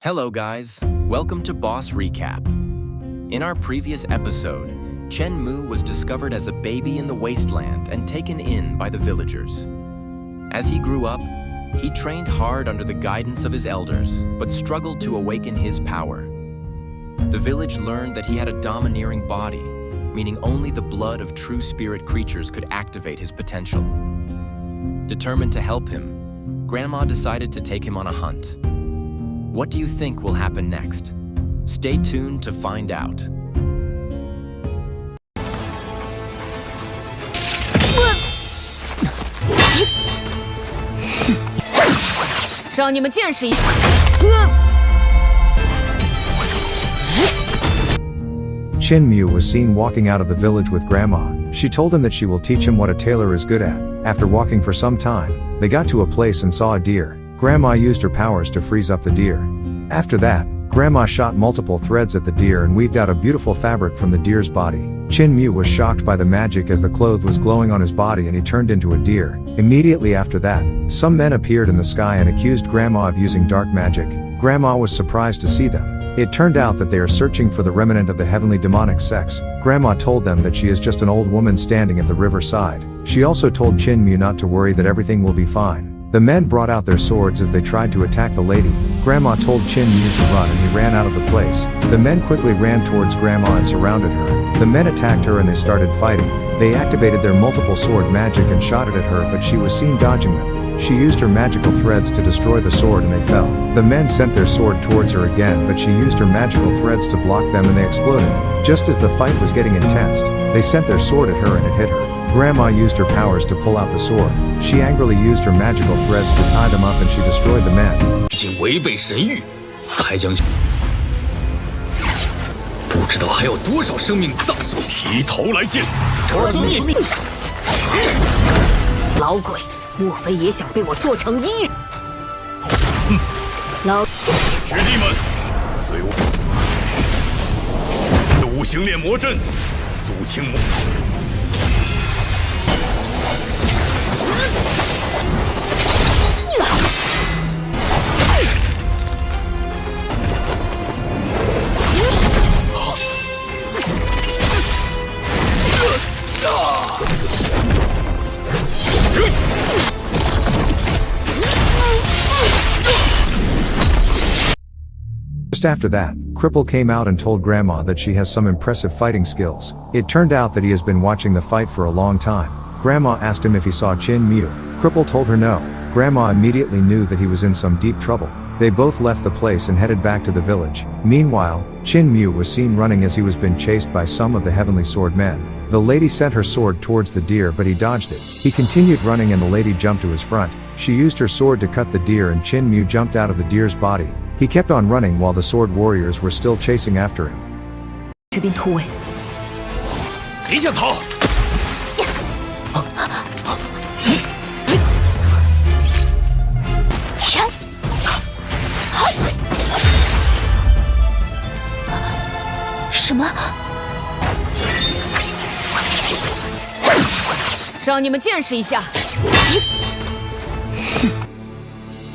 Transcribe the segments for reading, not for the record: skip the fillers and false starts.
Hello guys, welcome to Boss Recap. In our previous episode, Qin Mu was discovered as a baby in the wasteland and taken in by the villagers. As he grew up, he trained hard under the guidance of his elders, but struggled to awaken his power. The village learned that he had a domineering body, meaning only the blood of true spirit creatures could activate his potential. Determined to help him, Grandma decided to take him on a hunt. What do you think will happen next? Stay tuned to find out. 让你们见识一下。Qin Mu was seen walking out of the village with Grandma. She told him that she will teach him what a tailor is good at. After walking for some time, they got to a place and saw a deer. Grandma used her powers to freeze up the deer. After that, Grandma shot multiple threads at the deer and weaved out a beautiful fabric from the deer's body. Qin Mu was shocked by the magic as the cloth was glowing on his body and he turned into a deer. Immediately after that, some men appeared in the sky and accused Grandma of using dark magic. Grandma was surprised to see them. It turned out that they are searching for the remnant of the Heavenly-Demonic Sect. Grandma told them that she is just an old woman standing at the riverside. She also told Qin Mu not to worry, that everything will be fine. The men brought out their swords as they tried to attack the lady. Grandma told Qin Mu to run and he ran out of the place. The men quickly ran towards Grandma and surrounded her. The men attacked her and they started fighting. They activated their multiple sword magic and shot it at her, but she was seen dodging them. She used her magical threads to destroy the sword and they fell. The men sent their sword towards her again, but she used her magical threads to block them and they exploded. Just as the fight was getting intense, they sent their sword at her and it hit her. Grandma used her powers to pull out the sword. She angrily used her magical threads to tie them up and she destroyed the men. 已经违背神谕，还将不知道还有多少生命葬送。提头来见，儿孙灭命！老鬼，莫非也想被我做成衣人？老学弟们，随我，五行炼魔阵，肃清魔。 Just after that, Cripple came out and told Grandma that she has some impressive fighting skills. It turned out that he has been watching the fight for a long time. Grandma asked him if he saw Qin Mu. Cripple told her no. Grandma immediately knew that he was in some deep trouble. They both left the place and headed back to the village. Meanwhile, Qin Mu was seen running as he was being chased by some of the heavenly sword men. The lady sent her sword towards the deer, but he dodged it. He continued running and the lady jumped to his front. She used her sword to cut the deer and Qin Mu jumped out of the deer's body. He kept on running while the sword warriors were still chasing after him. 这边突围，别想逃！什么？让你们见识一下。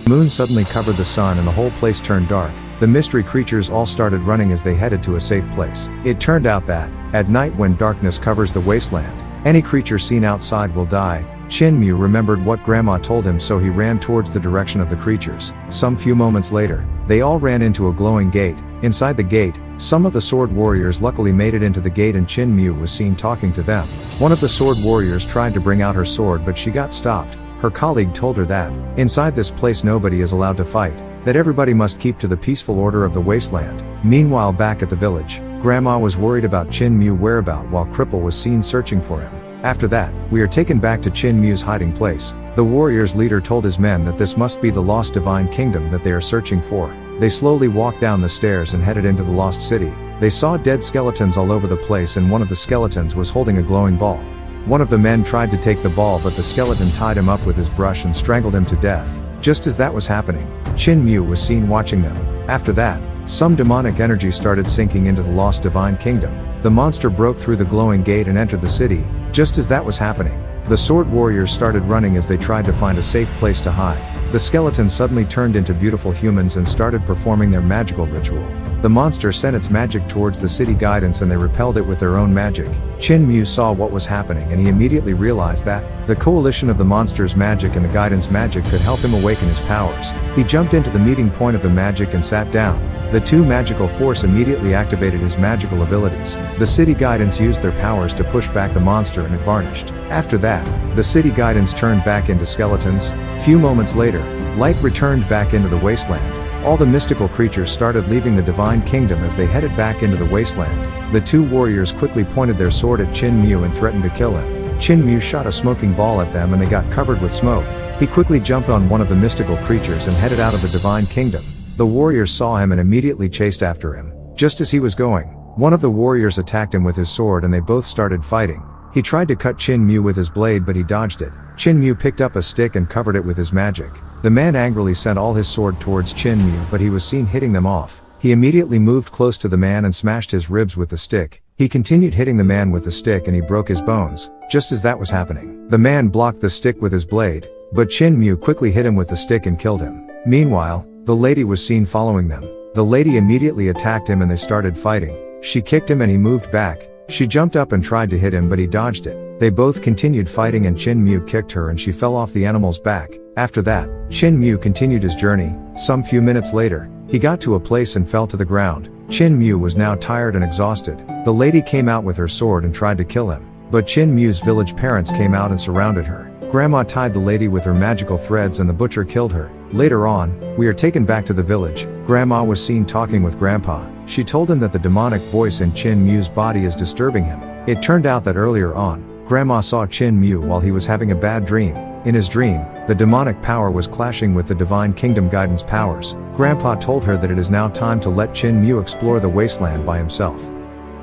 The moon suddenly covered the sun and the whole place turned dark. The mystery creatures all started running as they headed to a safe place. It turned out that, at night when darkness covers the wasteland, any creature seen outside will die. Qin Mu remembered what Grandma told him, so he ran towards the direction of the creatures. Some few moments later, they all ran into a glowing gate. Inside the gate, some of the sword warriors luckily made it into the gate and Qin Mu was seen talking to them. One of the sword warriors tried to bring out her sword, but she got stopped. Her colleague told her that, inside this place nobody is allowed to fight, that everybody must keep to the peaceful order of the wasteland. Meanwhile, back at the village, Grandma was worried about Qin Mu whereabouts while Cripple was seen searching for him. After that, we are taken back to Qin Mu's hiding place. The warrior's leader told his men that this must be the lost divine kingdom that they are searching for. They slowly walked down the stairs and headed into the lost city. They saw dead skeletons all over the place and one of the skeletons was holding a glowing ball. One of the men tried to take the ball, but the skeleton tied him up with his brush and strangled him to death. Just as that was happening, Qin Mu was seen watching them. After that, some demonic energy started sinking into the lost divine kingdom. The monster broke through the glowing gate and entered the city. Just as that was happening, the sword warriors started running as they tried to find a safe place to hide. the skeletons suddenly turned into beautiful humans and started performing their magical ritual. The monster sent its magic towards the city guidance and they repelled it with their own magic. Qin Mu saw what was happening and he immediately realized that the coalition of the monster's magic and the guidance magic could help him awaken his powers. He jumped into the meeting point of the magic and sat down. The two magical force immediately activated his magical abilities. The city guidance used their powers to push back the monster and it vanished. After that, the city guidance turned back into skeletons. Few moments later, light returned back into the wasteland. All the mystical creatures started leaving the divine kingdom as they headed back into the wasteland. The two warriors quickly pointed their sword at Qin Mu and threatened to kill him. Qin Mu shot a smoking ball at them and they got covered with smoke. He quickly jumped on one of the mystical creatures and headed out of the divine kingdom. The warriors saw him and immediately chased after him. Just as he was going, one of the warriors attacked him with his sword and they both started fighting. He tried to cut Qin Mu with his blade but he dodged it. Qin Mu picked up a stick and covered it with his magic. The man angrily sent all his sword towards Qin Mu but he was seen hitting them off. He immediately moved close to the man and smashed his ribs with the stick. He continued hitting the man with the stick and he broke his bones. Just as that was happening, the man blocked the stick with his blade, but Qin Mu quickly hit him with the stick and killed him. Meanwhile, the lady was seen following them. The lady immediately attacked him and they started fighting. She kicked him and he moved back. She jumped up and tried to hit him but he dodged it. They both continued fighting and Qin Mu kicked her and she fell off the animal's back. After that, Qin Mu continued his journey. Some few minutes later, he got to a place and fell to the ground. Qin Mu was now tired and exhausted. The lady came out with her sword and tried to kill him. But Qin Mu's village parents came out and surrounded her. Grandma tied the lady with her magical threads and the butcher killed her. Later on, we are taken back to the village. Grandma was seen talking with Grandpa. She told him that the demonic voice in Qin Mu's body is disturbing him. It turned out that earlier on, Grandma saw Qin Mu while he was having a bad dream. In his dream, the demonic power was clashing with the divine kingdom guidance powers. Grandpa told her that it is now time to let Qin Mu explore the wasteland by himself.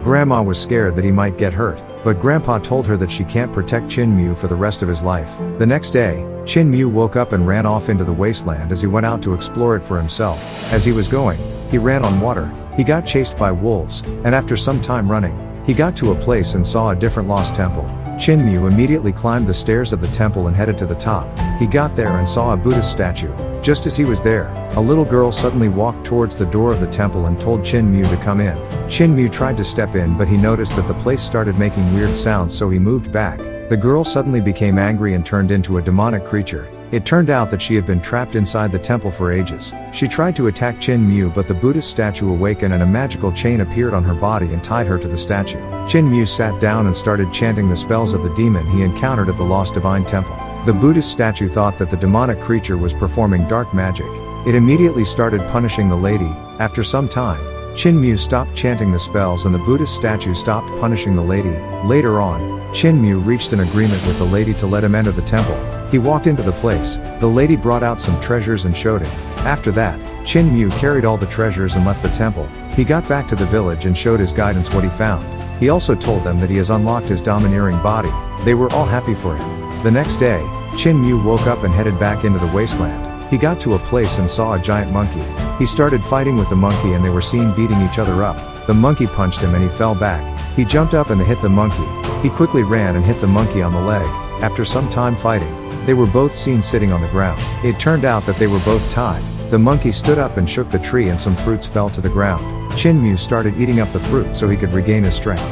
Grandma was scared that he might get hurt, but Grandpa told her that she can't protect Qin Mu for the rest of his life. The next day, Qin Mu woke up and ran off into the wasteland as he went out to explore it for himself. As he was going, he ran on water. He got chased by wolves, and after some time running, he got to a place and saw a different lost temple. Qin Mu immediately climbed the stairs of the temple and headed to the top. He got there and saw a Buddhist statue. Just as he was there, a little girl suddenly walked towards the door of the temple and told Qin Mu to come in. Qin Mu tried to step in but he noticed that the place started making weird sounds so he moved back. The girl suddenly became angry and turned into a demonic creature. It turned out that she had been trapped inside the temple for ages. She tried to attack Qin Mu but the Buddhist statue awakened and a magical chain appeared on her body and tied her to the statue. Qin Mu sat down and started chanting the spells of the demon he encountered at the lost divine temple. The Buddhist statue thought that the demonic creature was performing dark magic. It immediately started punishing the lady. After some time, Qin Mu stopped chanting the spells and the Buddhist statue stopped punishing the lady. Later on, Qin Mu reached an agreement with the lady to let him enter the temple. He walked into the place. The lady brought out some treasures and showed him. After that, Qin Mu carried all the treasures and left the temple. He got back to the village and showed his guidance what he found. He also told them that he has unlocked his domineering body. They were all happy for him. The next day, Qin Mu woke up and headed back into the wasteland. He got to a place and saw a giant monkey. He started fighting with the monkey and they were seen beating each other up. The monkey punched him and he fell back. He jumped up and hit the monkey. He quickly ran and hit the monkey on the leg. After some time fighting, they were both seen sitting on the ground. It turned out that they were both tied. The monkey stood up and shook the tree and some fruits fell to the ground. Qin Mu started eating up the fruit so he could regain his strength.